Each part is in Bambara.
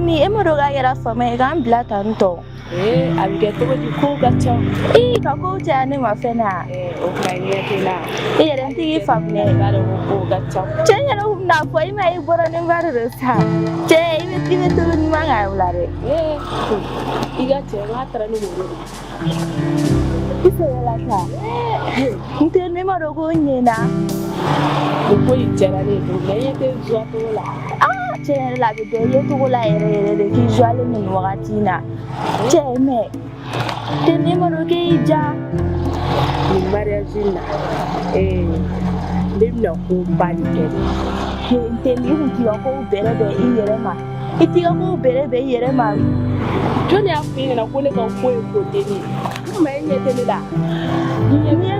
Temi emoroga yera fama egan bila tanto. Abige to di ko gacha. Ka ko jane ma fena. O kai ne kila. Yera ntigi famne ga do ko gacha. Che yera humna fo ima e boro ne ngaro resa. Che ime to ni manga ulare. Iga che ngatra no mo. Ise la ta. Nte ne marogo nyena. Ko ijara ne to ne yete zuwa to la. Che la be do yeto la ere de ki jwale ni wakati na. Che me. Te ne maroge ija. Ni mariage na. Bimna ko bali ke. Te ni hunki ko bere be iyere ma. Iti ko bere be iyere ma. Joni afini na ko le ka ko teni. Ma yete ni la. Ni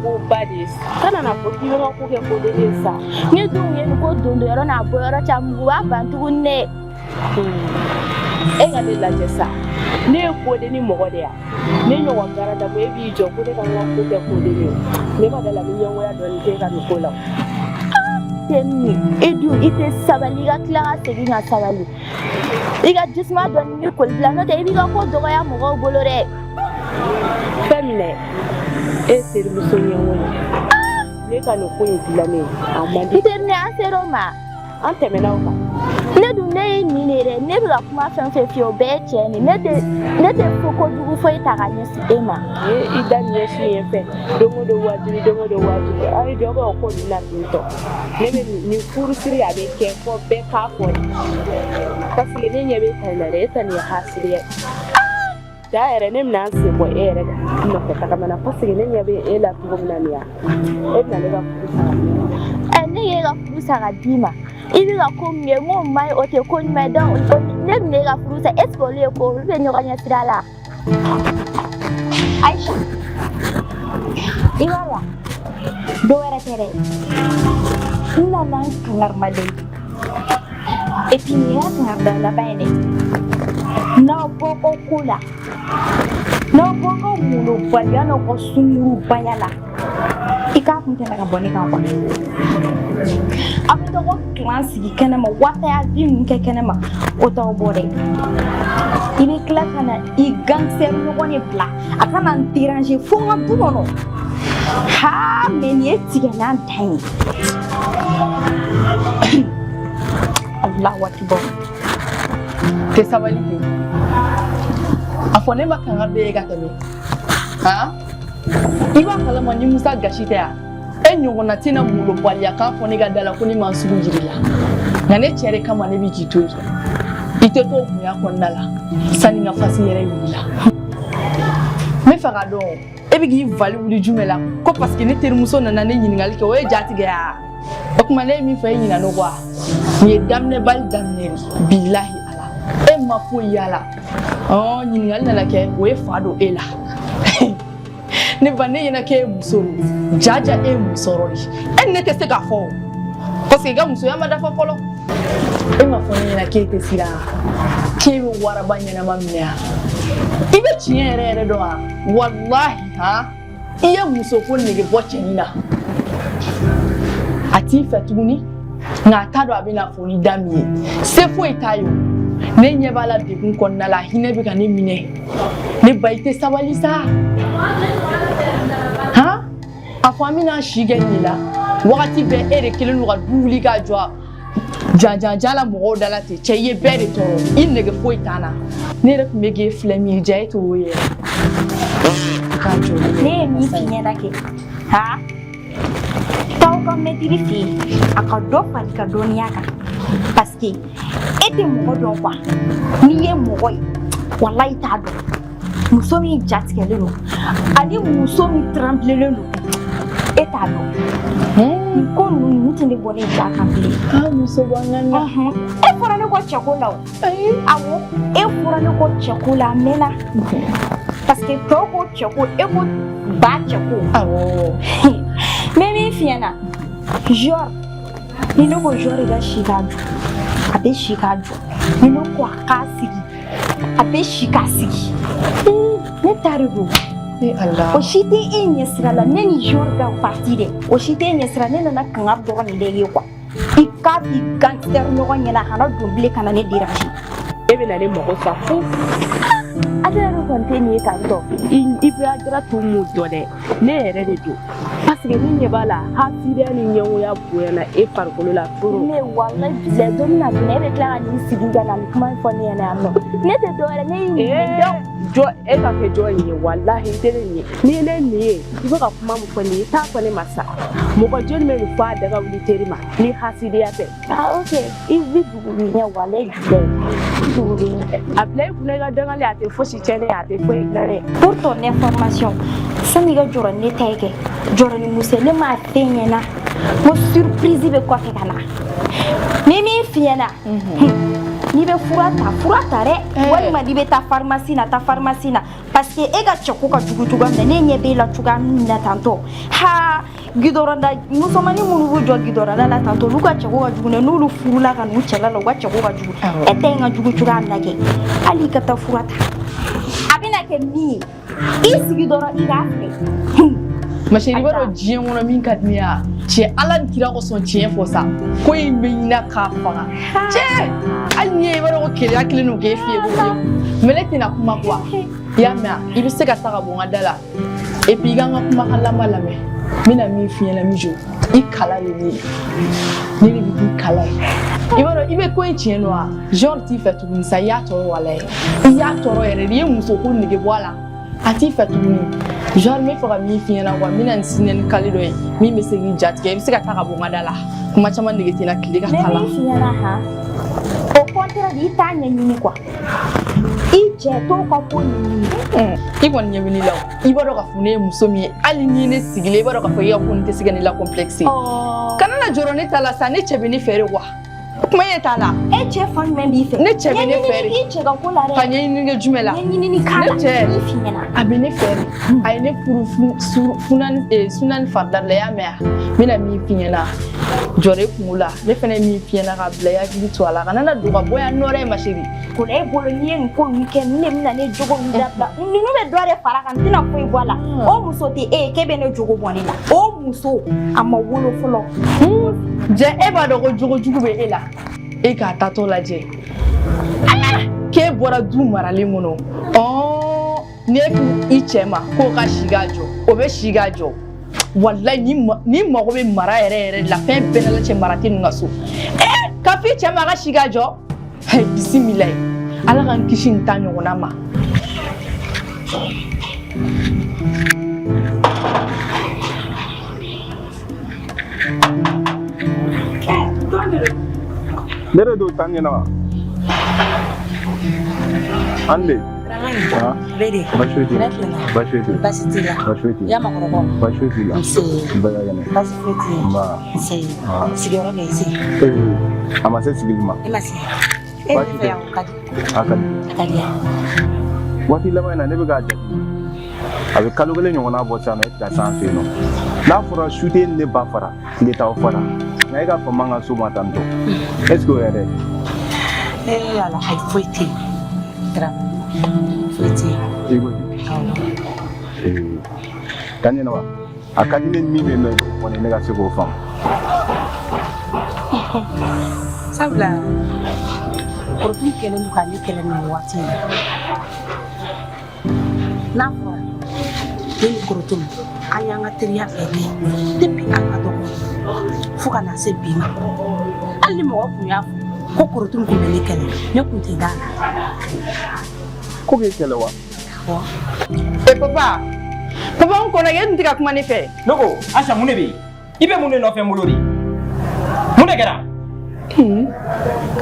ko badi. Kana na ko ki ko ko teni sa. Ni dun ye ko dondo yoro na bo yoro chambu abantu ne. Ga de la jesa. Ne ko de ni mo de ya. Ne no wa gara da be bi jo ko de kan ko ko de ni. Ne ba da la mi yan wa do ni ka ni ko la. Temi edu ite sabali ga klara segi na sabali. Iga jisma do ni ko bla no te iga ko do ya mo go bolore. Femile. Ser muso nyewo. Ne ka no ko bla ne. Amandi. Interne asero ma. Ante me na o. Ne du ne ni ne ne bla kuma fen fe fi obe cheni ne de foko dugu fo ita ganye si ema ida ni shi yefe dongo do wajiri ai do ko ni na tinto ne be ni furu siri abe ke ko be ka ko parce que ne nyebe tanare tani hasiriye da ere ne mna se bo ere no ko kata mana parce que ne nyebe ela tugo mnania e na le ba ne ye ga furusa ga dima ibi ga ko mye mo mai o te ko mai dan ne ga furusa escole ko be nyo ganya sirala Aisha iwala do era tere ina nan kangar male etini ya kangar da la bene na boko kula na boko mulo bayana ko sumuru bayala ika kunte na boni kan kwa abito ko class gi kanama wata ya din ke kanama o to bore ibe class kana I gangster no woni bla akana ntiranger fonga dumono ha meni etiga nan tan Allah akbar ke sabali afone makanga be ga tame ha iba kala mani musa gashite ya enyugona tina mulo bali aka fone ga dala kuni mansugu jirila ngane chere kama ne biki to ite to ya konnala sani nga fasi yere yila me faga do e bigi vali wuli jumela ko parce que ne ter muso nana ne nyingali ke we jati ga o kuma ne mi fa yina no kwa ni damne bal damne billahi ala e ma fo yala oh nyingali nana ke we fado ela ne bane yina ke muso jaja e musorori en ne te se ga fo parce que ga muso ya madafa folo e ma fo yina ke te sira ke wara banya na mamnya ibe chiere do wallahi ha iya muso fo ne ge boche nina ati fatuni na tado abina fo ni dami se fo itayo ne nyebala de kun konnala hine bi kan ni mine ne baite sabalisa ha afamina shigenila wakati be ere kilenu ga duli ga jwa jala mo dala te cheye bere toro inne ge foitana ne rek mege flemi jay to ye kanjo ne mi finya dake ha taw ko metiri fi akado patika donia ka parce que ete mo do kwa ni ye mo koy wallahi ta do musomi jatkele no ani musomi tremble no eta do ko nutinde bone jakambele muso bangana e fora ne ko chakula awo e fora ne ko chakula mena parce que to ko chakula e ko ba chakula awo mimi fiana jor ni no ko jor ga shikaju abe shikaju ni no ko akasigi abe shikasigi ne taribu Allah o shite enyesra la neni jorga partide o shite enyesra nena na kangab do ni lege kwa ikabi gangster no nyela hana dumble kana ne diraji e bɛ na ne mago sa fo a tɛ yɛrɛ kɔni tɛ nin ye tan tɔ i bɛ adira to mun dɔ dɛ ne yɛrɛ de don parce que ne ɲɛ b'a la hasidiya ni ɲɛgoya bonyana e farikolo la toro ne wallahi bilahi don min na e bɛ tila ka nin sigi ka na nin kuma in fɔ ne ɲɛna yan nɔ ne tɛ dɔwɛrɛ ne y'i ɲininka jɔ e ka kɛ jɔn in ye wallahi n tɛ ne nin ye n'i ye ne nin ye i bɛ ka kuma min fɔ nin ye t'a fɔ ne ma sa mɔgɔ joli bɛ nin fɔ a daga wuli teri ma ni hasidiya tɛ ok i bɛ dugu min ɲɛ wallahi bilahi dugu min ɲɛ a bila i kunna i ka dangali a tɛ fosi tiɲɛ a tɛ foyi dilan ne pour ton information sani ka jɔrɔ ne ta ye kɛ jɔrɔ ni muso ne m'a f'e ɲɛna ko surprise bɛ kɔfɛ ka na ni min f'i ɲɛna n'i bɛ fura ta dɛ walima n'i bɛ taa pharmacie na parce que e ka cɛko ka jugu cogoya min na ne ɲɛ b'e la cogoya min na tantɔ ha gidɔrɔnda musomanin minnu b'u jɔ gidɔrɔnda la tantɔ olu ka cɛko ka jugu dɛ n'olu furula ka n'u cɛla la u ka cɛko ka jugu e tɛ n ka jugu cogoya min na kɛ hali i ka taa fura ta a bɛna kɛ min ye i sigi dɔrɔn i k'a filɛ ma chérie i b'a dɔn diɲɛ kɔnɔ min ka di ne ya cɛ ala ni kira kosɔn tiɲɛ fɔ sa ko in bɛ ɲina k'a faga cɛ hali n'i ye i b'a dɔn ko keleya kelen don k'e fiyɛ ko fiyewu mais ne tɛna kuma quoi i y'a mɛn i bɛ se ka taa ka bɔ n ka da la et puis i ka n ka kumakan laban lamɛn n bɛna min f'i ɲɛna Mijo i kala de ne ye ne de bɛ k'i kala ye i b'a dɔn i bɛ ko in tiɲɛ don wa genre t'i fɛ tuguni sa i y'a tɔɔrɔ walayi i y'a tɔɔrɔ yɛrɛ de i ye muso ko nege bɔ a la a t'i fɛ tuguni genre n bɛ fɛ ka min f'i ɲɛna quoi n bɛna nin sinɛni kali dɔ ye min bɛ se k'i jatigɛ i bɛ se ka taa ka bɔ n ka da la kuma caman nege t'i la tile ka kala. ne min f'i ɲɛna han au contraire i t'a ɲɛɲini quoi i cɛ t'o ka ko ɲɛɲini. I kɔni ɲɛ bɛ ne la o i b'a dɔn k'a fɔ ne ye muso min ye hali ni ne sigilen i b'a dɔn k'a fɔ i ka ko nin tɛ se ka ne la complexe kana na jɔrɔ ne ta la sa ne cɛ bɛ ne fɛ de quoi kuma ye t'a la. e cɛ fan jumɛn b'i fɛ. ne cɛ bɛ ne fɛ de i cɛ ka ko la dɛ. ka ɲɛɲini kɛ jumɛn la. ɲɛɲini k'a la ne cɛ min f'i ɲɛna. a bɛ ne fɛ de a ye ne furu sunani faridari la i y'a mɛn wa n bɛna min f'i ɲɛna jɔrɔ i kungo la ne fana ye min f'i ɲɛna ka bila i hakili to a la kana na don ka bɔ yan nɔrɔ ye ma chérie. ko la e bolo n'i ye nin ko ninnu kɛ nin de bɛna ne jogo min dabila ninnu bɛ dɔ de fara kan n tɛna foyi bɔ a la o muso tɛ e ye k'e bɛ ne jogo bɔ ne la o muso a ma wolo fɔlɔ. jɛ e b'a dɔn ko jogo jugu bɛ e la e k'a tatɔ lajɛ k'e bɔra du maralen kɔnɔ ne k'i cɛ ma k'o ka si k'a jɔ o bɛ si k'a jɔ walayi ni mago bɛ mara yɛrɛ de la fɛn bɛɛ n'ala cɛ mara tɛ ninnu ka so k'a f'i cɛ ma a ka si k'a jɔ bisimilayi ala k'an kisi nin ta ɲɔgɔnna ma. Ne de don tan ɲɛna wa an de Bede. Bashi t'i la. Basi t'i la. Bashi t'i la. Ya makɔrɔbaw. Bashi t'i la. Nse. Bɛɛ ka kɛnɛ. Basi foyi t'i ye. Nba. Nse. Sigiyɔrɔ bɛ yen se. A ma se sigili ma. E ma se. E ne fɛ yan o ka di. A ka di. A ka di yan. Waati laban in na ne bɛ k'a jate a bɛ kalo kelen ɲɔgɔnna bɔ sisan nɔ e tɛ ka s'an fɛ yen nɔ n'a fɔra su tɛ ne ba fara tile t'aw fara nka e ka fɔ man ka so ma tan tɔ est ce que o yɛrɛ. Ala hayi foyi tɛ yen. Kira foyi tɛ yen. I ko ten. Tan ɲɛna wa a ka di ne min bɛ yen nɔ i b'o fɔ ne ka se k'o faamu. Sabula kɔrɔtun kɛlen don ka ne kɛlɛ nin waati in na n'a fɔra ne ni kɔrɔtun an y'an ka teriya bɛɛ kɛ depuis an ka dɔgɔ fo ka na se bi ma hali ni mɔgɔ tun y'a fɔ ko kɔrɔtun tun bɛ ne kɛlɛ ne tun tɛ da la. Ko k'e kɛlɛ wa. Papa n kɔnɔ e dun tɛ ka kuma ne fɛ. Ne ko Acha mun de bɛ yen i bɛ mun de nɔfɛ n bolo de mun de kɛra.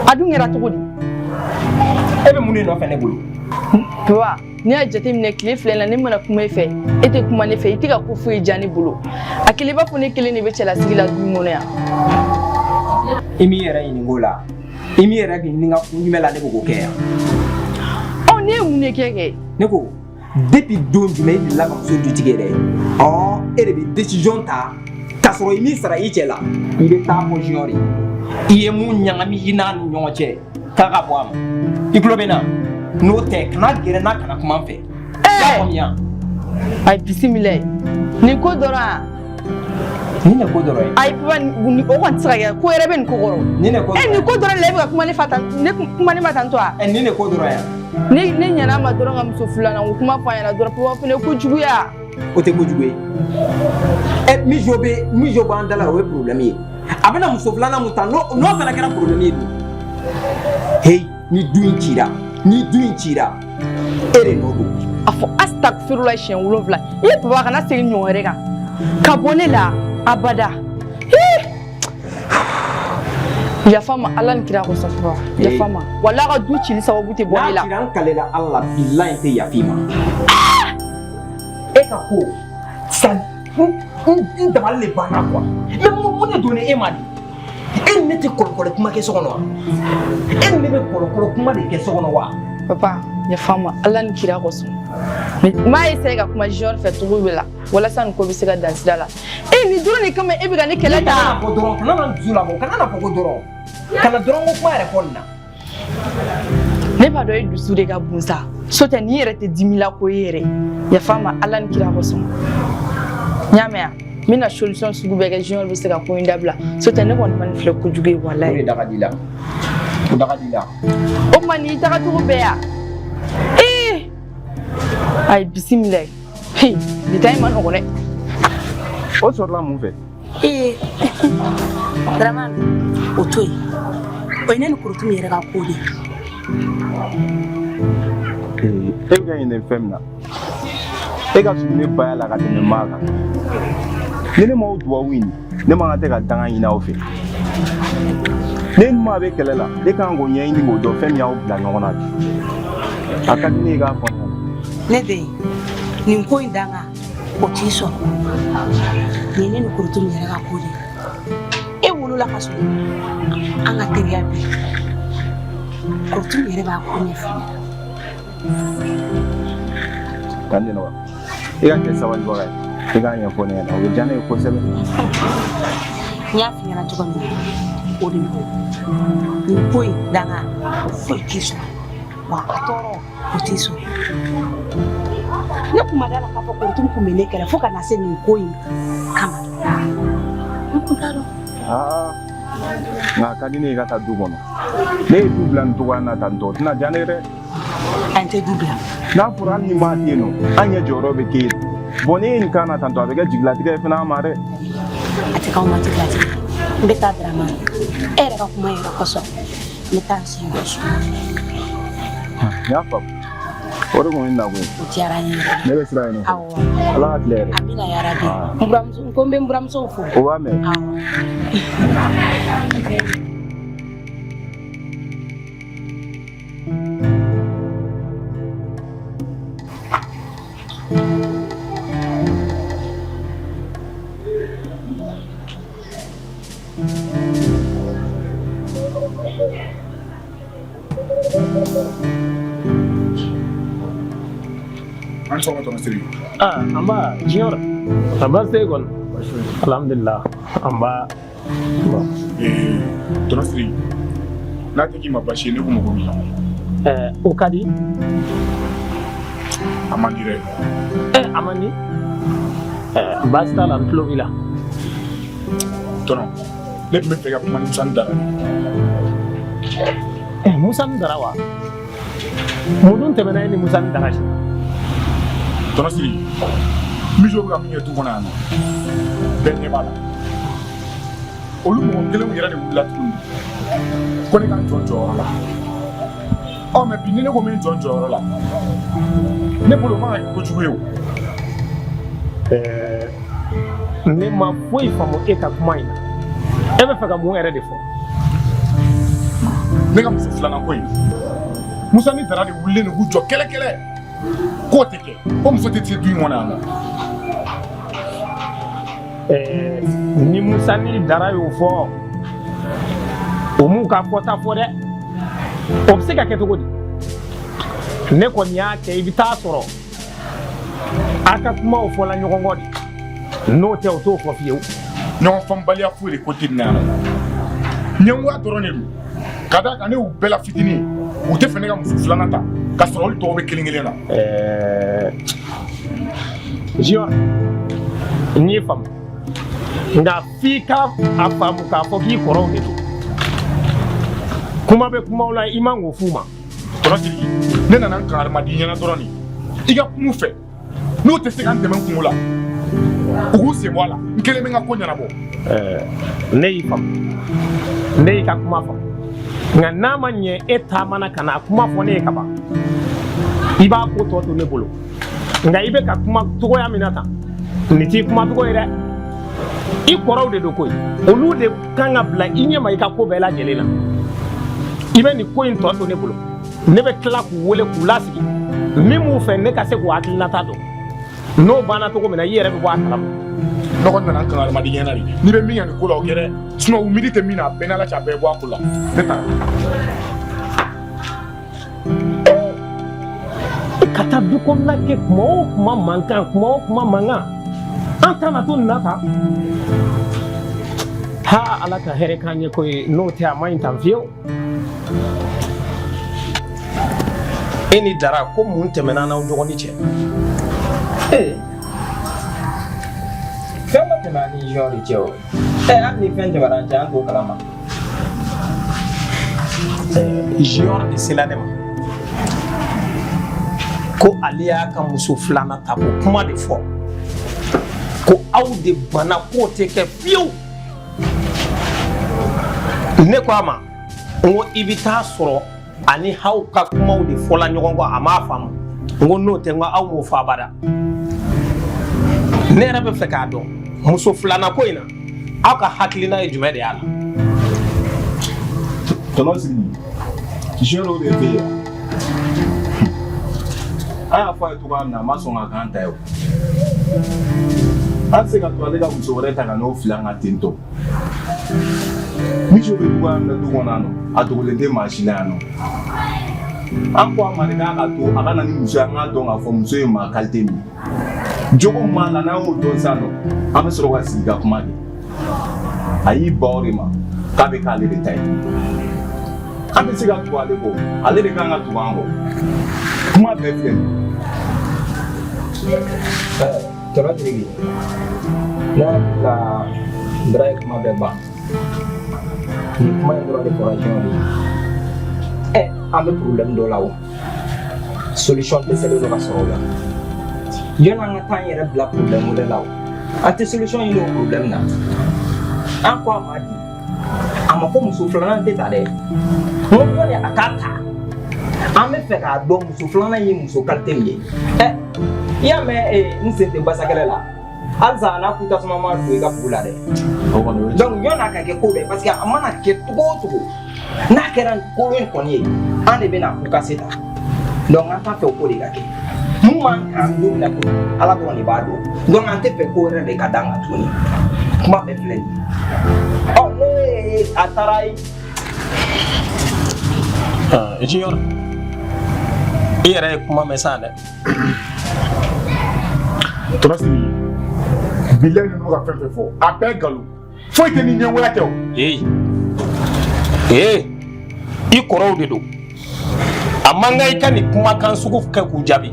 A dun kɛra cogo di. E bɛ mun de nɔfɛ ne bolo. Papa n'i y'a jateminɛ tile filɛ la ne mana kuma e fɛ e tɛ kuma ne fɛ i tɛ ka ko foyi diya ne bolo a kelen b'a fɔ ne kelen de bɛ cɛlasigi la du in kɔnɔ yan. I m'i yɛrɛ ɲininka o la i m'i yɛrɛ ɲininka kun jumɛn la ne bɛ k'o kɛ yan. Ne ye mun de kɛ. Ne ko depuis don jumɛn i delila ka muso dutigi yɛrɛ e de bɛ décision ta k'a sɔrɔ i m'i sara i cɛ la i bɛ taa fɔ junior ye i ye mun ɲagami i n'a ni ɲɔgɔn cɛ k'a ka bɔ a ma i tulo bɛ n na n'o tɛ kana gɛrɛ n na kana kuma n fɛ. I y'a faamuya. Ayi bisimila nin ko dɔrɔn Ni ne ko dɔrɔn ye. Ayi papa ni o kɔni tɛ se ka kɛ ko yɛrɛ bɛ nin ko kɔrɔ. Ni ne ko. Ni ko dɔrɔn de la e bɛ ka kuma ne fa tan ne kuma ne ma tan to wa. Ni ne ko dɔrɔn yan. Ne ɲana ma dɔrɔn ka muso filanan ko kuma fɔ a ɲɛna dɔrɔn papa fana ko juguya. O tɛ ko jugu ye. Min jo b'an da la o ye problème ye. A bɛna muso filanan mun ta n'o fana kɛra problème ye dun. Hey ni du in cira e de nɔ don. A fɔ astagfirullah siɲɛ 7 i ye papa kana segin ɲɔgɔn wɛrɛ kan ka bɔ ne la abada. Yafa ma Ala ni kira kosɔn papa yafa ma wala ka du cili sababu tɛ bɔ ne la. N'a kira n kalela Allah billahi tɛ yafi ma. E ka ko san n dabali de banna quoi. Mais mun de donna e ma de? E ne tɛ kɔlɔkɔlɔ kuma kɛ so kɔnɔ wa? E ne bɛ kɔlɔkɔlɔ kuma de kɛ so kɔnɔ wa? Papa yafa ma Ala ni kira kosɔn. M'a essayé ka kuma jɔn fɛ cogo bɛ la walasa nin ko bɛ se ka dan sira la. Ni dɔrɔn de kama e bɛ ka ne kɛlɛ ta. Kana fɔ dɔrɔn kana na dusu labɔ kana na fɔ ko dɔrɔn kana dɔrɔn ko kuma yɛrɛ fɔ nin na. Ne b'a dɔn e dusu de ka bon sa so tɛ ni yɛrɛ tɛ dimi la ko e yɛrɛ yafa ma Ala ni kira kosɔn. N y'a mɛn yan n bɛna solution sugu bɛɛ kɛ junior bɛ se ka ko in dabila so tɛ ne kɔni ma nin filɛ kojugu ye walayi. O de daga di la o daga di la. O tuma nin y'i tagacogo bɛɛ yan. Ayi bisimila bi ta in ma nɔgɔn dɛ. O sɔrɔla mun fɛ? Dramane o to yen o ye ne ni Kurutun yɛrɛ ka ko de. E bɛ ka ɲinɛ fɛn min na e ka sun ne ba la ka tɛmɛ maa kan. Ni ne m'aw duwawu ɲini ne man kan tɛ ka danga ɲini aw fɛ. Ne ni maa bɛ kɛlɛ la e kan k'o ɲɛɲini k'o dɔn fɛn min y'aw bila ɲɔgɔn na bi. A ka di ne ye k'a fɔ ne den nin ko in danga o t'i sɔrɔ nin ye ne ni Kurutun yɛrɛ ka ko de. E wolola ka sɔrɔ an ka teriya bɛ Kurutun yɛrɛ b'a ko ɲɛfɔ. kan di wa e ka kɛ sabalibaga ye e k'a ɲɛfɔ ne ɲɛna o bɛ diya ne ye kosɛbɛ. N y'a f'i ɲɛna cogo min o de don nin ko in danga foyi t'i sɔrɔ wa a tɔɔrɔ o t'i sɔrɔ. Ne kuma da la k'a fɔ Kurutun kun bɛ ne kɛrɛ fo ka na se nin ko in kama. N kun t'a dɔn. Nka a ka di ne ye ka taa du kɔnɔ ne ye du bila nin cogoya na tan tɔ o tɛna diya ne ye dɛ. An tɛ du bila. N'a fɔra hali ni maa tɛ yen nɔ an ɲɛ jɔyɔrɔ bɛ k'e ye bon ne ye nin kan na tan tɔ a bɛ kɛ jigilatigɛ ye fana an ma dɛ. A tɛ k'anw ma jigilatigɛ n bɛ taa Dramane e yɛrɛ ka kuma yɛrɛ kosɔn n bɛ taa n sen ka so. N y'a faamu o de kun ye nakun ye. O diyara n ye yɛrɛ. Ne bɛ sira yen nɔ. Awɔ. Ala ka tile yɛrɛ. Amina yarabi. N ko n bɛ n buramusow fo. O b'a mɛn. Awɔ. Amba junior amba segon alhamdulillah amba Tonasiri n'a tɛ k'i ma baasi ye ne ko mɔgɔ min o ka di a man di dɛ a man di baasi t'a la n tulo b'i la tɔnɔ ne tun bɛ fɛ ka kuma ni Musa ni Dara de Musa ni Dara wa mun dun tɛmɛna e ni Musa ni Dara cɛ Tonasiri Mijo bɛ ka min kɛ du kɔnɔ yan nɔ bɛɛ ɲɛ b'a la olu mɔgɔ kelenw yɛrɛ de wulila tuguni ko ne ka n jɔ n jɔyɔrɔ la mɛ bi ni ne ko n bɛ n jɔ n jɔyɔrɔ la ne bolo o man ka kɛ kojugu ye o. ne ma foyi faamu e ka kuma in na e bɛ fɛ ka mun yɛrɛ de fɔ. Ne ka muso filanan ko in Musa ni Dara de wulilen de k'u jɔ kɛlɛ k'o tɛ kɛ ko muso tɛ se du in kɔnɔ yan nɔ. Ni Musa ni Dara y'o fɔ o m'u ka fɔta fɔ dɛ o bɛ se ka kɛ cogo di ne kɔni y'a kɛ i bɛ taa sɔrɔ a ka kumaw fɔla ɲɔgɔn kɔ de n'o tɛ o t'o fɔ fiyewu. Ɲɔgɔn faamubaliya foyi de ko tɛ nin na yan nɔ ɲɛngoya dɔrɔn de don ka d'a kan ne y'u bɛɛ la fitinin u tɛ fɛ ne ka muso filanan ta ka sɔrɔ olu tɔw bɛ kelen kelen na. Junior n y'i faamu nga fika afamu ka fo ki kɔrɔw de don kuma bɛ kumaw la I man k'o f'u ma tora sigi ne nana n kan adamaden ɲɛna dɔrɔn ni I ka kun fɛ n'o tɛ se ka n dɛmɛ n kungo la u k'u sen bɔ a la n kelen bɛ n ka ko ɲɛnabɔ ne y'i faamu ne y'i ka kuma faamu nka n'a ma ɲɛ e taamana ka na kuma fɔ ne ye ka ban I b'a ko tɔ to ne bolo nka I bɛ ka kuma cogoya min na tan nin t'i kuma cogo ye dɛ I kɔrɔw de don koyi olu de kan ka bila I ɲɛ ma I ka ko bɛɛ lajɛlen na I bɛ nin ko in tɔ to ne bolo ne bɛ tila k'u wele k'u lasigi min m'u fɛ ne ka se k'u hakilinata dɔn n'o banna cogo min na I yɛrɛ bɛ bɔ a kalama ne kɔni nana n kan adamaden ɲɛna de n'i bɛ min kɛ nin ko la o kɛ dɛ sinon u miiri tɛ min na a bɛɛ n'Ala cɛ a bɛɛ bɔ a ko la ne taara ka taa du kɔnɔna kɛ kuma o kuma mankan kuma o kuma mankan an tana to nin na tan ha Ala ka hɛrɛ k'an ye koyi n'o tɛ a ma ɲi tan fiyewu e ni Dara ko mun tɛmɛna n'aw dɔgɔnin cɛ fɛn ma tɛmɛ ani Junior cɛ o hali ni fɛn tɛmɛna an cɛ an t'o kalama Junior de sela ne ma ko ale y'a ka muso filanan ta ko kuma de fɔ ko aw de banna k'o tɛ kɛ fiyewu ne ko a ma n ko I bɛ taa sɔrɔ ani aw ka kumaw de fɔla ɲɔgɔn kɔ a m'a faamu n ko n'o tɛ n ko aw m'o fɔ abada ne yɛrɛ bɛ fɛ k'a dɔn muso filanan ko in na aw ka hakilina ye jumɛn de y'a la tɔnɔ sigi Junior de bɛ yen an y'a fɔ a ye cogoya min na a ma sɔn ka k'an ta ye o an tɛ se ka to ale ka muso wɛrɛ ta ka n'o fili an ka ten tɔ misiw bɛ cogoya min na du kɔnɔ yan nɔ a dogolen tɛ maa si la yan nɔ an ko a ma de k'a ka to a ka na ni muso ye an k'a dɔn k'a fɔ muso ye maa qualité min ye jogo min b'a la n'an y'o dɔn sisan nɔ an bɛ sɔrɔ ka sigi ka kuma kɛ a y'i ban o de ma k'a bɛ k'ale de ta ye an tɛ se ka tugu ale kɔ ale de kan ka tugu an kɔ kuma bɛɛ filɛ nin Tora Siriki ne hakili la Dara ye kuma bɛɛ ban ni kuma in dɔrɔn de fɔra Junior ye an bɛ problème dɔ la o solution dɛsɛlen don ka sɔrɔ o la yanni an ka taa an yɛrɛ bila problème wɛrɛ la o an tɛ solution ɲini o problème na an ko a ma di a ma fɔ muso filanan tɛ ta dɛ n ko jɔn a k'a ta an bɛ fɛ k'a dɔn muso filanan ye muso qualité min ye I y'a mɛn n sen tɛ basakɛlɛ la halisa n'a ku tasuma ma don I ka bugu la dɛ donc yan'a ka kɛ ko bɛɛ parce que a mana kɛ cogo o cogo n'a kɛra kolo in kɔni ye an de bɛna ku ka se ta donc an t'a fɛ o ko de ka kɛ mun man kan don min na ko Ala dɔrɔn de b'a dɔn donc an tɛ fɛ ko wɛrɛ de ka d'an kan tuguni kuma bɛɛ filɛ nin ye ne a taara Junior I yɛrɛ ye kuma mɛn sa dɛ tora sigi bilayi ninnu ka fɛn fɛn fɔ a bɛɛ nkalon foyi tɛ ni ɲɛngoya tɛ o I kɔrɔw de don a man kan I ka nin kumakan sugu kɛ k'u jaabi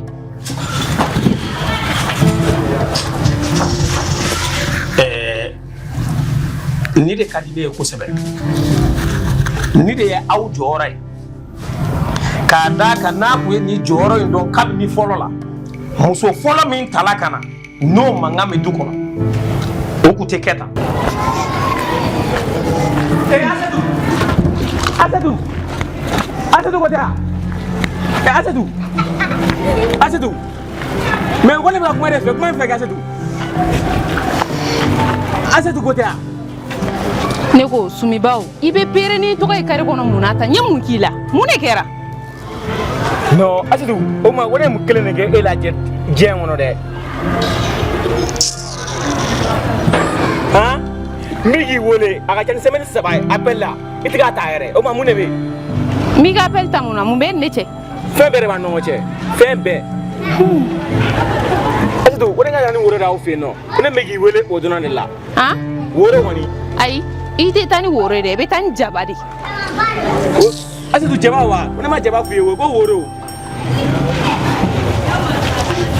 ni de ka di ne ye kosɛbɛ ni de ye aw jɔyɔrɔ ye k'a d'a kan n'a kun ye nin jɔyɔrɔ in dɔn kabini fɔlɔ la muso fɔlɔ min tala ka na n'o mankan bɛ du kɔnɔ o kun tɛ kɛ tan Asetu ko tɛ Asetu mais ko ne bɛ ka kuma de fɛ kuma in fɛ kɛ Asetu ko tɛ ne ko Sumibaw I bɛ pere ni tɔgɔ ye kari kɔnɔ mun na tan n ye mun k'i la mun de kɛra non Asetu o ma ko ne mun kelen de kɛ e la diɲɛ kɔnɔ dɛ han n bɛ k'i wele a ka ca ni semaine 3 ye appel la I tɛ k'a ta yɛrɛ o ma mun de bɛ yen n b'i ka appel ta mun na mun bɛ ne cɛ fɛn bɛɛ de b'an ni ɲɔgɔn cɛ fɛn bɛɛ Asetu ko ne ka taa ni woro de aw fɛ yen nɔ ko ne bɛ k'i wele o dɔrɔn de la woro kɔni ayi I tɛ taa ni woro ye dɛ I bɛ taa ni jaba de Asetu jaba wa ko ne ma jaba f'i ye o ko woro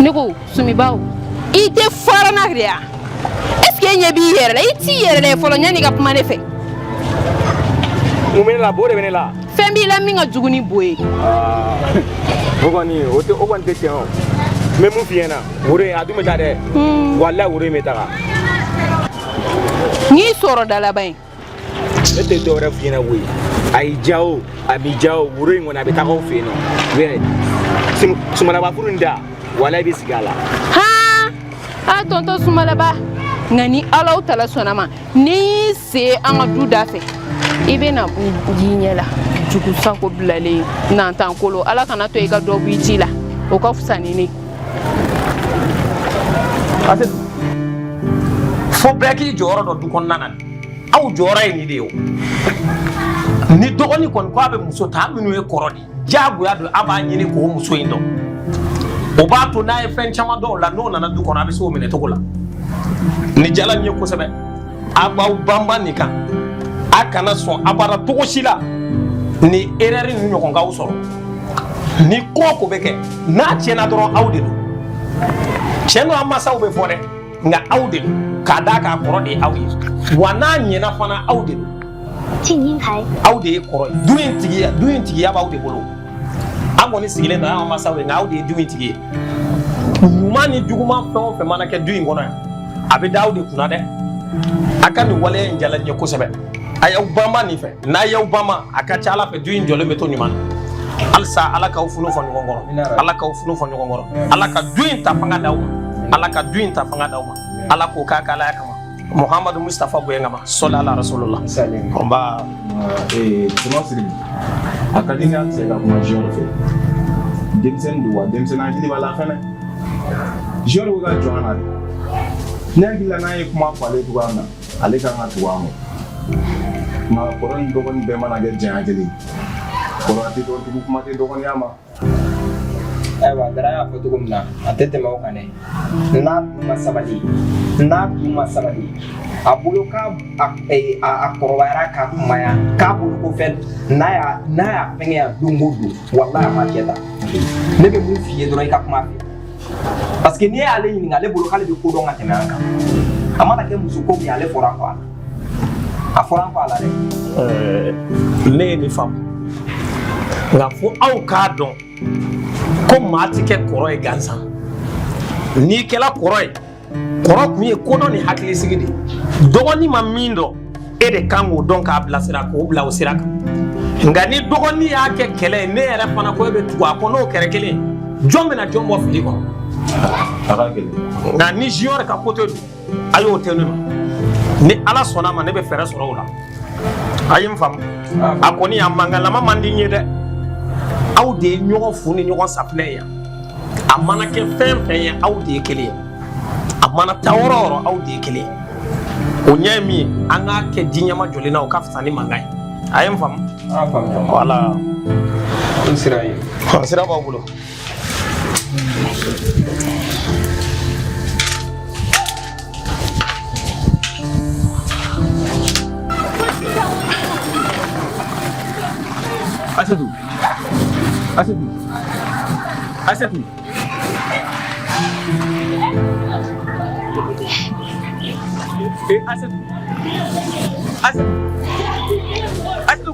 ne ko Sumibaw I tɛ fara n'a de ya est-ce que ɲɛ b'i yɛrɛ la i t'i yɛrɛ la fɔlɔ ɲani ka kuma ne fɛ mun bɛ ne la bo de bɛ ne la fɛn b'i la min ka jugu ni bo ye o kɔni o kɔni tɛ tiɲɛ o n bɛ mun f'i ɲɛna woro in a dun bɛ taa dɛ walahi woro in bɛ taga n'i sɔrɔ da laban ye ne tɛ dɔwɛrɛ f'i ɲɛna koyi a y'i diya o a b'i diya o woro in kɔni a bɛ taga aw fɛ yen nɔ sumalaba furu in da walahi i bɛ sigi a la a tonton Sumalaba nka ni Ala tala sɔnna ma n'i y'i se an ka du da fɛ i bɛ na y'i ɲɛ la jugu sago bilalen nantan kolo Ala kana to i ka dɔ b'i ci la o ka fisa ni ne fo bɛɛ k'i jɔyɔrɔ dɔ du kɔnɔna na aw jɔyɔrɔ ye nin de ye o ni dɔgɔnin kɔni ko a bɛ muso ta minnu ye kɔrɔ de diyagoya don a b'a ɲini k'o muso in dɔn o b'a to n'a ye fɛn caman dɔw la n'o nana du kɔnɔ a bɛ se o minɛ cogo la ni jala nin ye kosɛbɛ a b'aw banban nin kan a kana sɔn a bara cogo si la ni erreur ni ɲɔgɔn k'aw sɔrɔ ni ko o ko bɛ kɛ n'a tiɲɛna dɔrɔn aw de don tiɲɛ don an masaw bɛ fɔ dɛ nka aw de don k'a d'a k'a kɔrɔ de ye aw ye wa n'a ɲɛna fana aw de don aw de ye kɔrɔ ye du in tigiya b'aw de bolo an kɔni sigilen don an ka masaw ye nka aw de ye du in tigi ye ɲuman ni juguman fɛn o fɛn mana kɛ du in kɔnɔ yan a bɛ da aw de kunna dɛ a ka nin waleya in jala n ye kosɛbɛ a y'aw banban nin fɛ n'a y'aw banban a ka ca Ala fɛ du in jɔlen bɛ to ɲuman na halisa Ala k'aw funu fɔ ɲɔgɔn kɔrɔ Ala k'aw funu fɔ ɲɔgɔn kɔrɔ Ala ka du in ta fanga d'aw ma Ala ka du in ta fanga d'aw ma Ala k'o k'a k'Ala kama Muhammadu Mustafa boyen kama sɔli ala rasulullah n b'a tuma siri a ka di n ka se ka kuma jiyɔrɔ fɛ denmisɛnnin don wa denmisɛnnin hakili b'a la fɛnɛ jiyɔrɔ bɛ ka jɔ an na de ne hakili la n'a ye kuma fɔ ale cogoya min na ale kan ka tugu a ma nka kɔrɔ ni dɔgɔnin bɛɛ mana kɛ jɛnya kelen kɔrɔ tɛ dɔn tugu kuma tɛ dɔgɔninya ma ayiwa dara y'a fɔ cogo min na a tɛ tɛmɛ o kan dɛ n'a dun ma sabali a bolo a kɔrɔbayara ka kumaya k'a bolo ko fɛn n'a y'a fɛngɛya don o don walahi a ma kɛ tan ne bɛ mun f'i ye dɔrɔn i ka kuma fɛ parce que n'i y'ale ɲininka ale bolo k'ale bɛ ko dɔn ka tɛmɛ an kan a mana kɛ muso ko min ale fɔra an kɔ a fɔra an kɔ a la dɛ. ne ye nin faamu nka fo aw k'a dɔn ko maa ti kɛ kɔrɔ ye gansan n'i kɛla kɔrɔ ye kɔrɔ kun ye kodɔn ni hakilisigi de dɔgɔnin ma min dɔn e de kan k'o dɔn k'a bilasira k'o bila o sira kan nka ni dɔgɔnin y'a kɛ kɛlɛ ye ne yɛrɛ fana ko e bɛ tugu a kɔ n'o kɛra kelen jɔn bɛna jɔn bɔ fili kɔnɔ a ka gɛlɛn nka ni junior ka kote don a y'o tɛ ne ma ni Ala sɔnna ma ne bɛ fɛɛrɛ sɔrɔ o la a ye n faamu a kɔni a mankanlama man di n ye dɛ aw de ye ɲɔgɔn fu ni ɲɔgɔn safinɛ ye yan a mana kɛ fɛn fɛn ye aw de ye kelen ye a mana taa yɔrɔ o yɔrɔ aw de ye kelen ye o ɲɛ ye min ye an k'a kɛ di ɲɛma jɔlen na o ka fisa ni mankan ye a ye n faamu voilà o sira ye sira b'aw bolo Asetu Asetu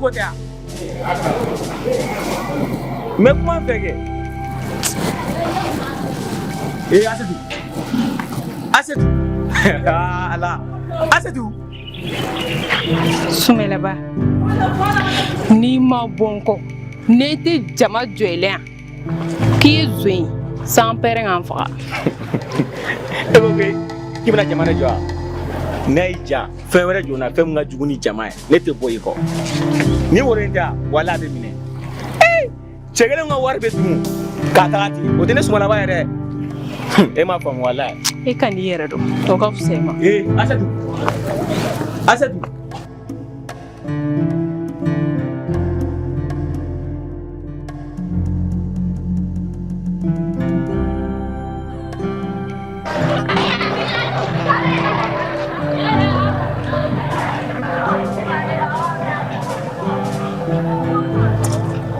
ko tɛ yan n bɛ kuma fɛ kɛ Asetu ala Asetu Sumalaba n'i ma bɔ n kɔ ne tɛ jama jɔlen yan k'i ye zoyin san pɛrɛn k'an faga e ko k'i bɛna jama de jɔ wa n'a y'i ja fɛn wɛrɛ jɔna fɛn min ka jugu ni jama ye ne tɛ bɔ i kɔ ni woro in tɛ yan wala a bɛ minɛ cɛ kelen ka wari bɛ dun k'a taga ten o tɛ ne Sumalaba yɛrɛ e m'a faamu wala e ka n'i yɛrɛ dɔn o ka fisa i ma Asetu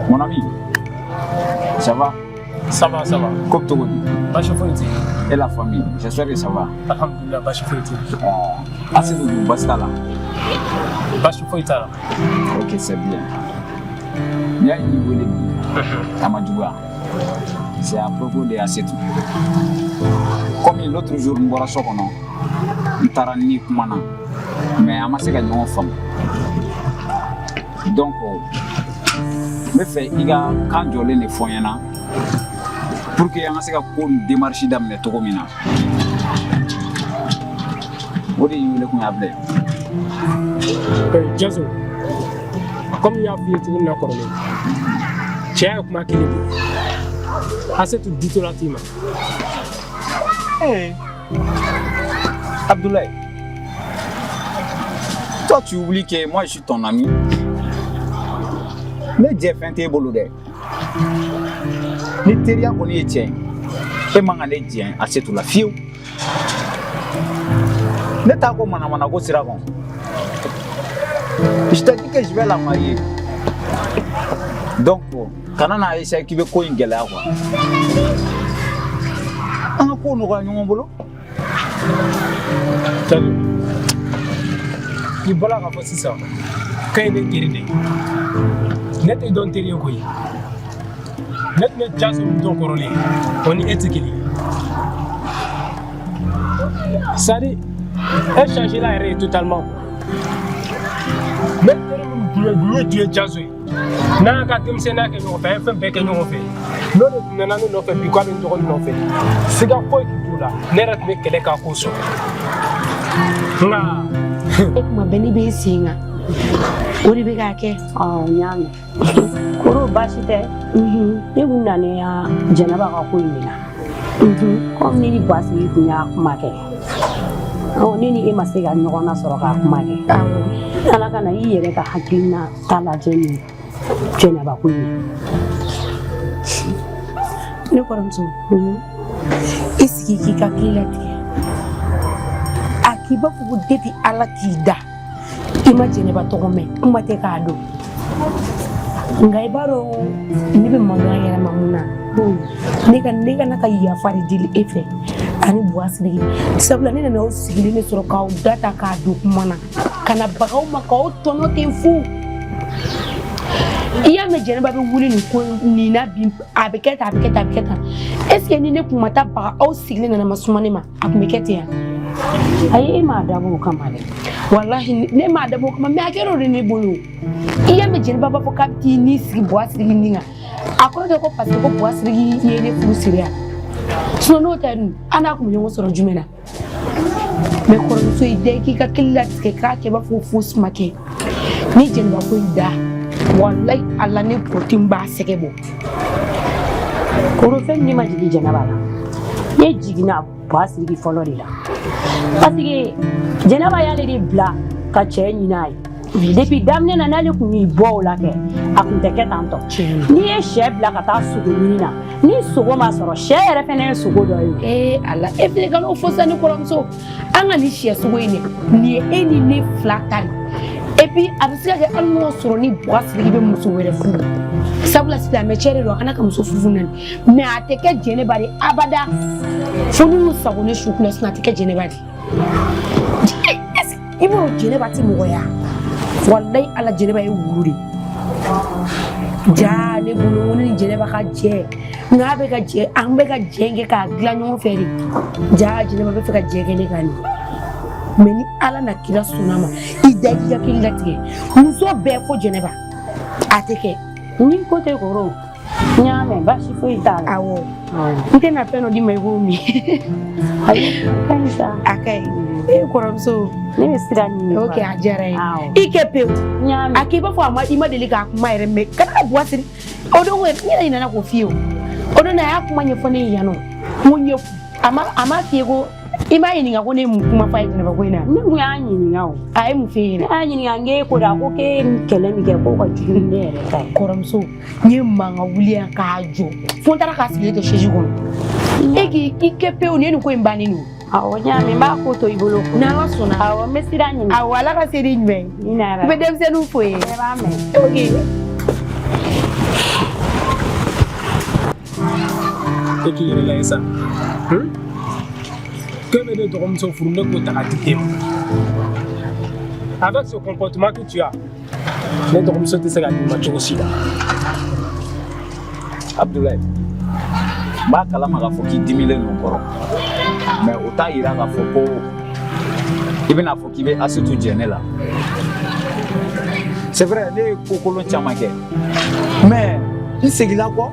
Mon ami, ça va? Ça va. Comme tout le monde. Pas chaud, Et la famille, j'espère que ça va. Alhamdulillah, bashi foyi t'i la. Assez de vous, basta là. Bashi foyi t'a la. Ok, c'est bien. Il y a une niveau de vie. Amadouba. C'est à propos de Assetou. Comme l'autre jour, nous avons sorti, nous avons dit que mais on a fait une femme. Donc, je fais quand je les fonds pour que on ait une démarche d'amener tout comme ça. Vous dites que vous avez Jazo, comme il y a fait tout le monde, tu as comment qu'il est. Assez tout dit la team. Hey, Abdoulaye, toi tu oublies que moi je suis ton ami. Mais Dieu fait un tes bolodé. Les terriens qu'on y tient, et mangane tient assez tout la fille. Ne t'as pas mana go siragon. Je t'ai dit que je vais la marier. Donc, quand on a essayé qui veut quoi une galère quoi. On a quoi nous gagnons bolo? Salut. Il bala ka fosi ça. Quand il est guéri. Net est don terrier quoi. Net met Jazo don corolé. On est étiqueté. Ça dit, elle change la règle totalement. Mais tu es Jazo. N'a qu'à dire c'est n'a que nous fait, fait que nous fait. Nous n'avons nous fait, puis quoi nous fait. C'est qu'un point qui tout là. N'errez pas que les cas cause. Na. Ma beni be singa. Ori be ga ke. Nyame. Koro bashite. E bunane ya janaba ka ko yina. Comme ni basi kunya kumake. Nini e masega nyona soro ka kumake. Ala kana yere ka hakina tala jeni. Janaba ko yina. Ne koramso. Iski ki ka kilati. Akiba fugu depi ala kida. Ima Janaba to me. Kuma te ka do. Ngai baro ni be manga yara mamuna. Nega naka ya fari dili efe. Ani buasiri. Sabula ni na osigili ni soro ka data ka do mana. Kana bagaw makaw tono tenfu. Iya me Janaba be wuli ni ko ni na bi abeketa. Est-ce que ni ne kuma ta ba o sigili na masumane ma abekete ya? Ayi ma dabo kamale. Wallahi ne ma dabo kama me akero ni bolo. Iya me Janaba ba kapti ni sigi boasiri ninga. Akoro de ko parce que ko boasiri yene fu siria. So no tan ana ko nyongo soro jumena. Me ko so ide ki ka killat ke ka ke ba fu smake. Ni Janaba ko ida. Wallahi Allah ne protein ba sekebo. Koro fen ni ma jigi Janaba la. Ye jigina boasiri folori la. Parce que Janaba yale de bla ka chenyi nai. Depuis damne na nale kuni bo la ke akunteke tanto. Ni e chef la ka ta sugu na. Ni sugo ma soro chere fene sugo do yo. Allah e fele ka no fosa ni kolomso. Anga ni che sugo ni ni eni ni flatari. Et puis abisika ke almo soro ni boasiri be muso were fu. Sabula sita me chere do kana kam so fufu nan. Me ateke Janaba di abada. Fonu sagone shukuna sna ateke Janaba di. Ibo Janaba ti mo ya. Wallahi ala Janaba e wuri. Ja ne bulu ni Janaba ka je. Nga be ka je, an be ka jenge ka glanyo feri. Ja Janaba be ka jege ne kan. Meni ala na kira sunama. Idagi ya kilati. Muso be fo Janaba. Ateke. Ni kote koro. Nyame bashi fo itala. Awo. Nke na peno di mai gumi. Ayi kanisa. Akai. Koramso. Ni sira ni. Okay, ajare. Ike pe. Nyame. Akiba fo ama ima delika kuma ere me. Kana boasiri. Odo we ni na ko fio. Odo na ya kuma nyefo ne yano. Munye ama fiego. Ima yininga ko ne kuma fa Janaba ko ina. Ni mu ya yininga o. Ai mu fe ina. Ya yininga nge ko da ko ke kele mi ke ko ko jinde ere kai. Koramso. Ni manga wulia ka ajo. Fontara ka sile to sheji ko. Eki ike pe o ni ko imbani ni. Awo nyame ba ko to ibolo ko. Na la sona. Awo mesira nyi. Awo ala ka seri nyi. Ina ra. Be dem se nu foye. Ba me. Okay. Eki yele la esa. Que les drômes sont fournis pour t'arrêter. Avec ce comportement que tu as, les drômes sont des agriculteurs aussi là. Abdoulaye, ma kalama ka fɔ k'i dimilen don kɔrɔ mais o t'a yira k'a fɔ ko i bɛna fɔ k'i bɛ Asetu jɛ ne la. C'est vrai ne ye ko kolon caman kɛ mais n segila kɔ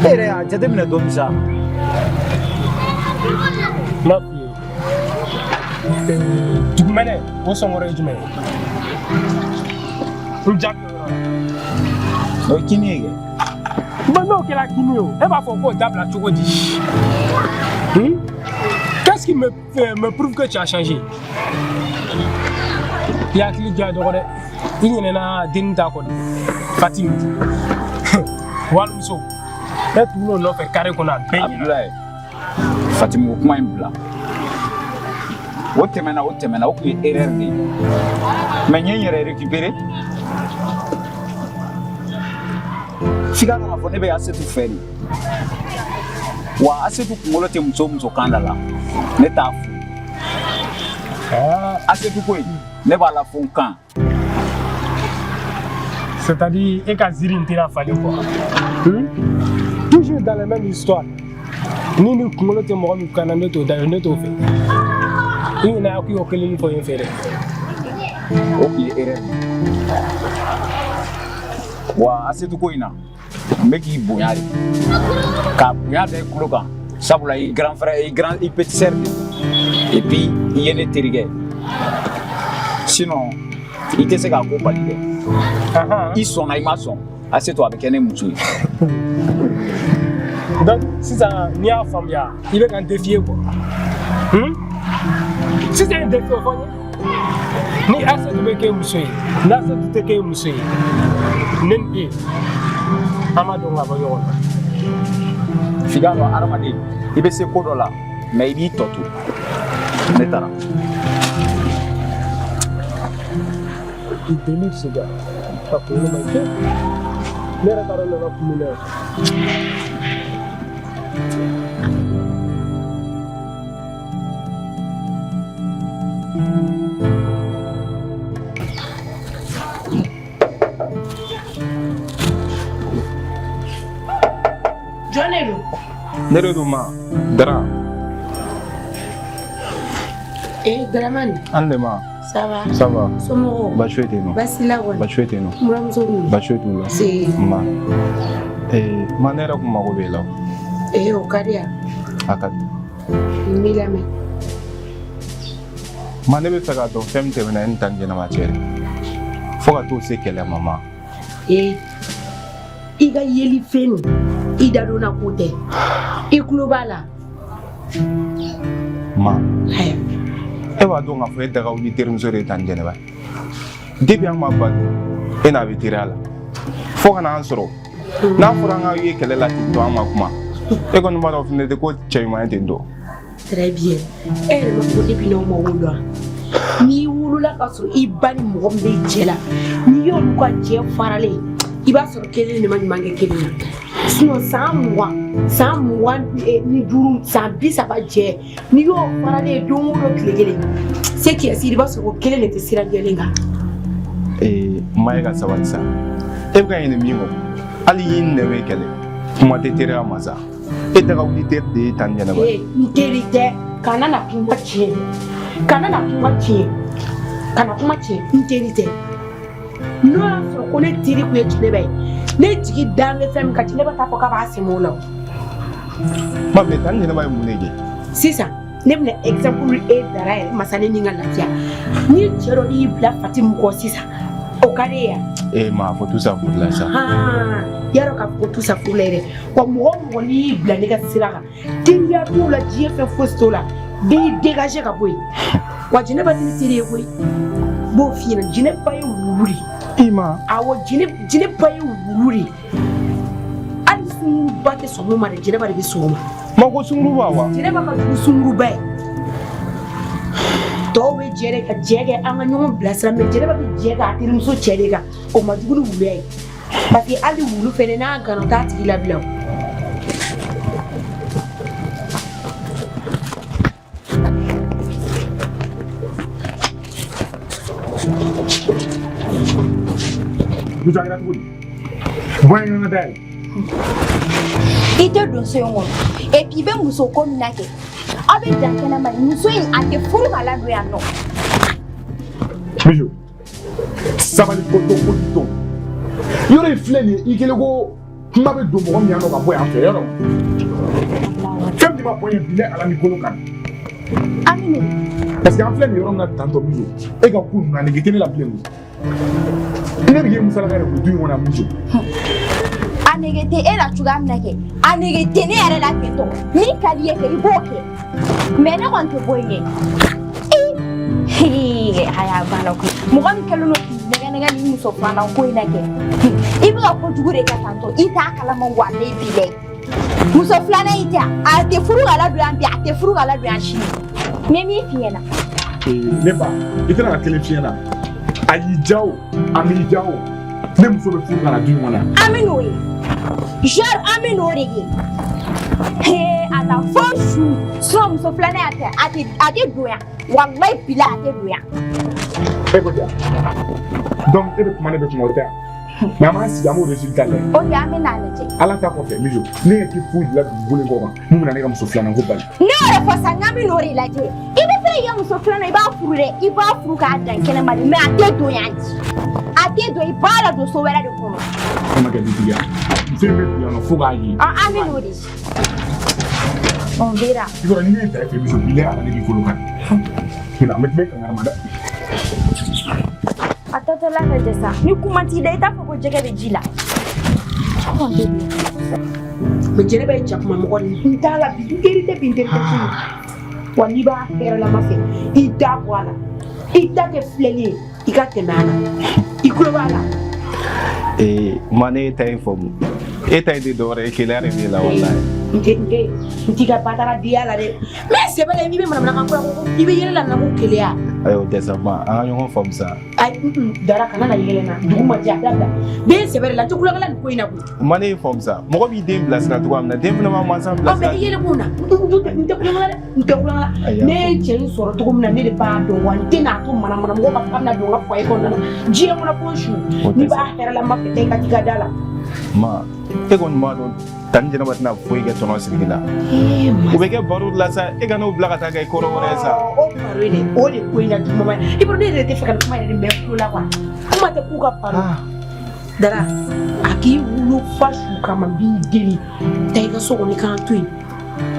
e yɛrɛ y'a jateminɛ dɔɔni sa. Ma fille, dugumɛnɛ o sɔngɔrɔ ye jumɛn ye? N jaabi o yɔrɔ la. O ye kini ye kɛ. Mais n'o kɛra kini ye o, e b'a fɔ k'o dabila cogo di? Qu'est-ce qui me prouve que tu as changé? I hakili diya dɔgɔ dɛ, i ɲinɛna denni ta kɔ de, Fatimi. Walimuso, ne tugul'o nɔfɛ carré kɔnɔ a bɛɛ ɲɛna. Abdoulaye, Fatimi ko kuma in bila. O tɛmɛna o tun ye erreur de ye mais n ye n yɛrɛ récupérer. F'i ka dɔn k'a fɔ ne bɛ Asetu fɛ de wa Asetu kunkolo tɛ muso kan da la ne t'a fo. Asetu ko in ne b'a la fo n kan. C'est-à-dire e ka ziri in tɛna falen quoi. Toujours dans la même histoire. Ni kunkolo tɛ mɔgɔ min kan na ne t'o fɛ. I ɲinɛ k'i y'o kelen fɔ n fɛ dɛ. O tun ye erreur de ye. Wa Asetu ko in na n bɛ k'i bonya de k'a bonya da i tulo kan sabula i grand frère i petit sœur de et puis i ye ne terikɛ sinon i tɛ se k'a ko bali dɛ. I sɔnna i ma sɔn Asetu a bɛ kɛ ne muso ye. Donc sisan n'i y'a faamuya i bɛ ka n défier quoi. Sisan n défier o fɔ n ye ni Asetu bɛ kɛ muso ye n'Asetu tɛ kɛ muso ye ne ni e an ma dɔn ka bɔ ɲɔgɔn na. F'i k'a dɔn hadamaden i bɛ se ko dɔ la mais i b'i tɔ to ne taara. Il délire ce gars. A kunkolo ma ɲi. Ne yɛrɛ t'a dɔn ne ka kun na. Ne de don ma Dara. Daramani. An de ma. Ça va. Ça va. Somɔgɔw. Baasi foyi tɛ yen nɔ. Baasi la kɔni. Baasi foyi tɛ yen nɔ. Buramuso ninnu. Baasi foyi t'u la. Si. Ma. Ma ne yɛrɛ kun mago b'e la. O ka di yan. A ka di. N b'i lamɛn. Ma ne bɛ fɛ k'a dɔn fɛn min tɛmɛna e ni Tani Ɲɛnama cɛ de fo ka t'o se kɛlɛ ma ma. I ka yeli fɛn i da donna ko tɛ. I tulo b'a la. Ma. E b'a dɔn k'a fɔ e daga wuli terimuso de ye Tani Ɲɛnama ye. Depuis an ma balo e n'a bɛ teriya la fo ka n'an sɔrɔ n'a fɔra an ka ye kɛlɛ la ten tɔ an ma kuma e kɔni b'a dɔn fɛnɛ tɛ ko cɛ ɲuman ye ten tɔ. Très bien. E yɛrɛ ma fɔ depuis n'aw ma wolo wa? N'i wolola ka sɔrɔ i ba ni mɔgɔ min bɛ cɛ la n'i y'olu ka cɛ faralen i b'a sɔrɔ kelen de ma ɲuman kɛ kelen na. Sinon san 20 ni 5 san 30 cɛ n'i y'o faralen don o don tile kelen se k'i sigi i b'a sɔrɔ o kelen de tɛ sira jɛlen kan. Ma ye ka sabali sa e bɛ ka ɲini min kɔ hali y'i nɛ bɛ kɛlɛ kuma tɛ teriya ma sa e daga wuli teri de ye Tani Ɲɛnama ye. N teri tɛ kana na kuma tiɲɛ kana na kuma tiɲɛ n teri tɛ n'o y'a sɔrɔ ko ne teri tun ye Jinɛba ye ne jigi dan bɛ fɛn min kan Jinɛba t'a fɔ k'a b'a sɛmɛ o la o. Ma mais Tani Ɲɛnama ye mun de kɛ sisan ne bɛna exemple e Dara yɛrɛ masalen ni ka lafiya ni cɛ dɔ y'i bila Fatimu kɔ sisan o ka di e ya. Ma fɔ tout ça furu la sa. Yarɔ k'a fɔ ko tout ça furu la yɛrɛ wa mɔgɔ o mɔgɔ n'i y'i bila ne ka sira kan teriya t'o la diɲɛ fɛn fosi t'o la bɛɛ y'i dégager ka bɔ yen wa Jinɛba tɛ ne teri ye koyi b'o f'i ɲɛna Jinɛba ye wulu de. Awɔ Jinɛba ye wulu de hali sunguruba tɛ sɔn o ma dɛ Jinɛba de bɛ sɔn o ma. Ma ko sunguruba wa. Jinɛba ka jugu sunguruba ye. Tɔw bɛ jɛ de ka jɛ kɛ an ka ɲɔgɔn bilasira mais Jinɛba bɛ jɛ k'a terimuso cɛ de kan o ma jugu ni wuluya ye parce que hali wulu fɛnɛ n'a gana t'a tigi labila o. Muso kɛra cogo di? Bɔ yen ŋana dayɛlɛ. I tɛ don so in kɔnɔ et puis i bɛ muso ko min na kɛ aw bɛ dan kɛnɛma de muso in a tɛ furu ka ladon yan nɔ. Mijo, sabali ko to ko to. Yɔrɔ in filɛ nin ye i kɛlen ko kuma bɛ don mɔgɔ min yan nɔ ka bɔ yan fɛ yɔrɔ. Fɛn min ma bɔ yen bi ne Ala ni kolo kan. Aminu. Parce que an filɛ nin yɔrɔ min na tantɔ Mijo, e ka ko ninnu a nege tɛ ne la bilen o. Ne bɛ kɛ musalaka yɛrɛ ko du in kɔnɔ Mijo. A nege tɛ e la cogoya min na kɛ a nege tɛ ne yɛrɛ la ten tɔ min ka di ye kɛ i b'o kɛ mais ne kɔni tɛ bɔ yen ɲɛ. A y'a banna koyi mɔgɔ min kɛlen don k'i nɛgɛ ni muso filanan ko in na kɛ i bɛ ka kojugu de kɛ tantɔ i t'a kalama wa ne bi dɛ muso filanan in tɛ a tɛ furu ka ladon yan bi a tɛ furu ka ladon yan sini mais min f'i ɲɛna. Ne ba i tɛna ka kelen f'i ɲɛna a y'i diya o a m'i diya o ne muso bɛ furu ka na du in kɔnɔ. An bɛ n'o ye genre an bɛ n'o de ye a la fɔ su sinon muso filanan y'a tɛ a tɛ don yan walayi bila a tɛ don yan. E ko diya donc e bɛ kuma ne bɛ kuma o tɛ yan mais an b'an sigi an b'o résultat lajɛ. Ok an bɛ n'a lajɛ. Ala ta kɔfɛ Mijo ne ye ti foyi bila dugukolo kɔ kan mun bɛ na ne ka muso filanan ko bali. Ne yɛrɛ fɔ sa n k'an bɛ n'o de lajɛ i bɛ fɛ i ka muso filanan i b'a furu dɛ i b'a furu k'a dan kɛnɛma de mais a tɛ don yan a tɛ don i b'a la don so wɛrɛ de kɔnɔ. E ma kɛ dutigiya muso in bɛ don yan nɔ fo k'a ye. An bɛ n'o de ye. On verra. I kɔrɔ ni ne ye ta e fɛ Mijo bilen Ala ne b'i kolo kan. Nka an bɛ kankari ma dɛ. A tatɔla lajɛ sa ni kuma t'i da i t'a fɔ ko jɛgɛ bɛ ji la. Mais jɛnɛba ye jakuma mɔgɔ de ye n t'a la bi n teri tɛ bi n teri tɛ sini wa n'i b'a hɛrɛlama fɛ i da bɔ a la i da kɛ filɛli ye i ka tɛmɛ a la i tulo b'a la. Ma ne ta in faamu e ta in tɛ dɔwɛrɛ ye kelenya de b'e la walayi. N t'i ka batara diya la dɛ mais sɛbɛ la n'i bɛ manamanakan fɔ i bɛ yɛlɛ la na ko keleya. Ayiwa tɛ sa ma an ka ɲɔgɔn faamu sa. Ayi dara kana na yɛlɛ na dugu ma jɛ a dabila den sɛbɛ de la n tɛ kulokɛla nin ko in na koyi. Ma ne faamu sa mɔgɔ b'i den bilasira cogoya min na den fana b'a mansa bilasira. Mais i yɛlɛ kun na n tɛ kulonkɛ dɛ n tɛ kulonkɛ ne ye cɛ in sɔrɔ cogo min na ne de b'a dɔn wa n tɛ n'a to manamana mɔgɔ ka fa bɛna don n ka foyer kɔnɔna na diɲɛ kɔnɔ fo su n'i b'a hɛrɛlama fɛ i ka t'i ka da la. Ma e kɔni b'a dɔn tan jɛnɛba tɛna foyi kɛ tɔnɔ siriki la u bɛ kɛ baro la sa e ka n'o bila ka taa kɛ kɔrɔ wɛrɛ ye sa. O baro ye dɛ o de ko in na duguma ye i bolo ne yɛrɛ tɛ fɛ ka kuma yɛrɛ bɛɛ kulo la quoi kuma tɛ k'u ka baro dara a k'i wolo fa su kama n b'i deli taa i ka so kɔnɔ i k'an to yen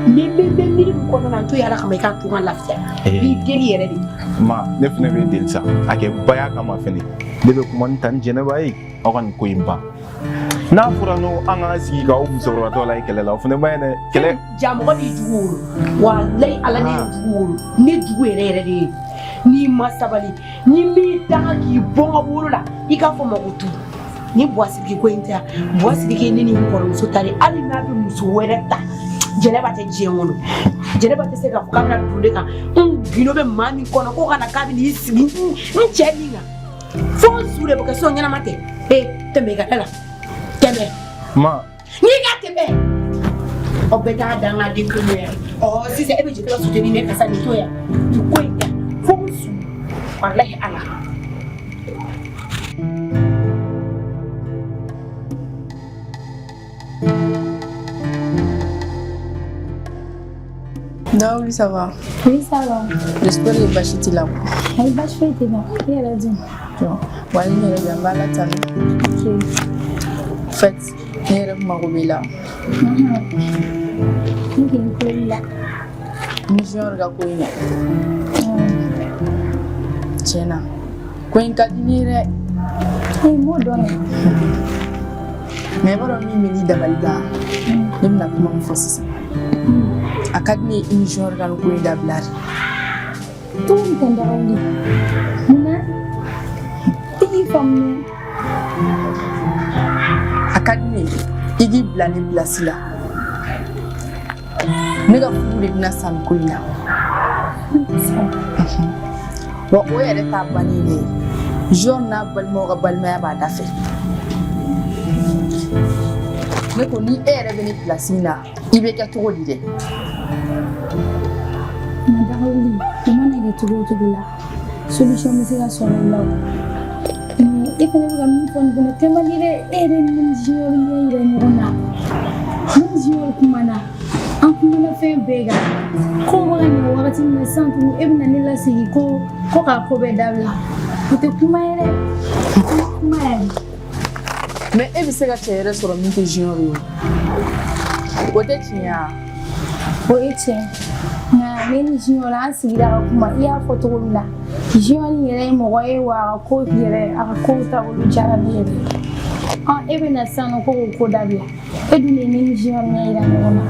mais n bɛ miiri min kɔnɔna na n to yen ala kama i k'an to ka lafiya n b'i deli yɛrɛ de. Ma ne fana bɛ deli sa a kɛ baya kama fɛnɛ ne bɛ kuma ni tan jɛnɛba ye aw ka nin ko in ban. N'a fɔra n'o an ka sigi ka o musokɔrɔbatɔ la ye kɛlɛ la o fana ma ɲi dɛ kɛlɛ. Ja mɔgɔ b'i jugu wolo walayi ala ne ye jugu wolo ne jugu yɛrɛ yɛrɛ de ye n'i ma sabali ni min danga k'i bɔ n ka wolo la i k'a fɔ ma ko tu ni Buwasiriki ko in tɛ yan Buwasiriki ne ni n kɔrɔmuso ta de hali n'a bɛ muso wɛrɛ ta jɛnɛba tɛ diɲɛ kɔnɔ jɛnɛba tɛ se k'a fɔ k'a bɛna don ne kan n gindo bɛ maa min kɔnɔ ko kana k'a bɛ n'i sigi n cɛ min kan fo n su de bɛ kɛ so ɲɛnama tɛ tɛmɛ i ka da la. Ma n'i ka tɛmɛ aw bɛ taa dan ka den kelen yan sisan e bɛ jigin ka suteni ne kasa nin to yan nin ko in ta fo n su walahi ala. Daouli, ça va? Oui, ça va. J'espère que Bachi est là. Elle Bachi était là. Elle a dit. Bon, voilà, il est bien mal à ta Ok. En fait, il est là. Il est là. Nous jouons à Koina. Tiens, Koina Kadinire. Et moi, donne. Mais voilà, il me dit d'Abalda. Il me l'a comment faire ça. Akadni une journée dans le coin d'Ablar. Tout le temps dans le lit. Non, il faut me. Akadni, il dit blaner place là. Ne ga fou de bina sam kulina. Bon, où est le tabani ne? Journal balmo ga balma ba da fe. Ne ko ni est revenu place là. Il veut qu'à tout l'idée. Daouli, comment est-ce que tu là? solution bɛ se ka sɔrɔ o la o mais e fana bɛ ka min fɔ nin fana tɛ man di dɛ e yɛrɛ ni ne junior ɲɛ yira ɲɔgɔn na ne junior kumana an kumana fɛn bɛɛ kan ko bɛ ka ɲɛ wagati min na sisan tuguni e bɛna ne lasigi ko k'a ko bɛɛ dabila o tɛ kuma ye dɛ o tɛ kuma yɛrɛ. mais e bɛ se ka cɛ yɛrɛ sɔrɔ min tɛ junior ye o tɛ tiɲɛ ye o ye tiɲɛ nka ne ni junior an sigira ka kuma i y'a fɔ cogo min na junior yɛrɛ ye mɔgɔ ye wa a ka ko yɛrɛ a ka kow taabolo diyara ne yɛrɛ e bɛ na sisan nɔ ko k'o ko dabila e dun de ne ni junior ɲɛ yira ɲɔgɔn na.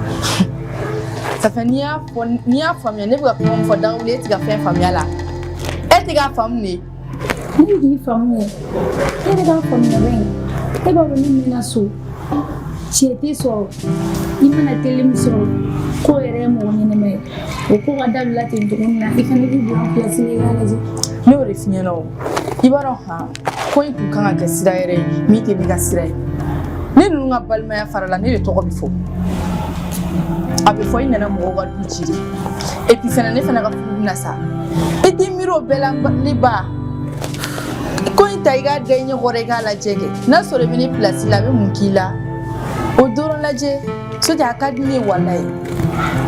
ça fait n'i y'a faamuya ne bɛ ka kuma min fɔ dawuli e tɛ ka fɛn faamuya la e tɛ k'a faamu de. ne bɛ k'i faamu yɛ e yɛrɛ k'a faamuya bɛ yen e b'a dɔn ne mɛnna so cɛ tɛ sɔrɔ i mana teli min sɔrɔ ko yɛrɛ ye mɔgɔ ɲɛnɛma ye o ko ka dabila ten tuguni na i fana b'i bila pilasi la i k'a lajɛ. ne y'o de f'i ɲɛna o i b'a dɔn han ko in tun kan ka kɛ sira yɛrɛ ye min tɛ ne ka sira ye ne ninnu ka balimaya farala ne de tɔgɔ bɛ fɔ a bɛ fɔ i nana mɔgɔw ka du ci de et puis fana ne fana ka furu bɛna sa i t'i miiri o bɛɛ la ne ba ko in ta i k'a da i ɲɛ kɔrɔ i k'a lajɛ kɛ n'a sɔrɔ i bɛ ne pilasi la a bɛ mun k'i la o dɔrɔn lajɛ sotɛ a ka di ne ye walayi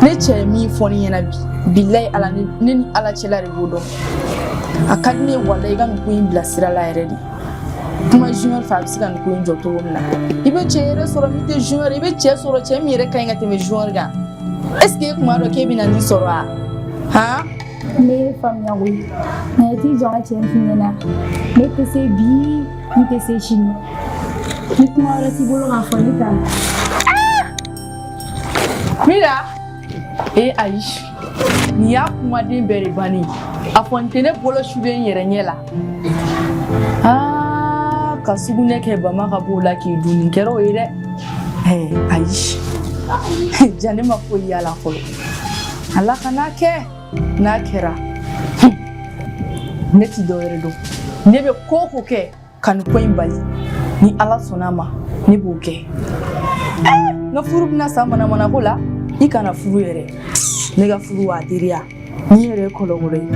ne cɛ ye min fɔ ne ɲɛna bi bilayi ala ne ni ala cɛla de b'o dɔn a ka di ne ye walayi i ka nin ko in bila sira la yɛrɛ de kuma junior fɛ a bɛ se ka nin ko in jɔ cogo min na i bɛ cɛ yɛrɛ sɔrɔ min tɛ junior i bɛ cɛ sɔrɔ cɛ min yɛrɛ ka ɲi ka tɛmɛ junior kan est ce que e kun b'a dɔn k'e bɛna nin sɔrɔ wa han. ne ye faamuya koyi nka i t'i jɔ ka cɛ f'i ɲɛna ne tɛ se bi n tɛ se sini ni kuma wɛrɛ t'i bolo k'a fɔ ne t'a la. Mira ayi nin y'a kumaden bɛɛ de bannen a fɔ n tɛ ne bolo sulen yɛrɛ ɲɛ la ka sugunɛ kɛ bama ka b'o la k'i dun nin kɛra o ye dɛ ayi ja ne ma foyi y'a la fɔlɔ ala ka n'a kɛ n'a kɛra ne ti dɔwɛrɛ dɔn ne bɛ ko o ko kɛ ka nin ko in bali ni ala sɔnna a ma ne b'o kɛ n ka furu bɛna sa manamana ko la i kana furu yɛrɛ ne ka furu wa teriya ni yɛrɛ ye kɔlɔkɔlɔ ye.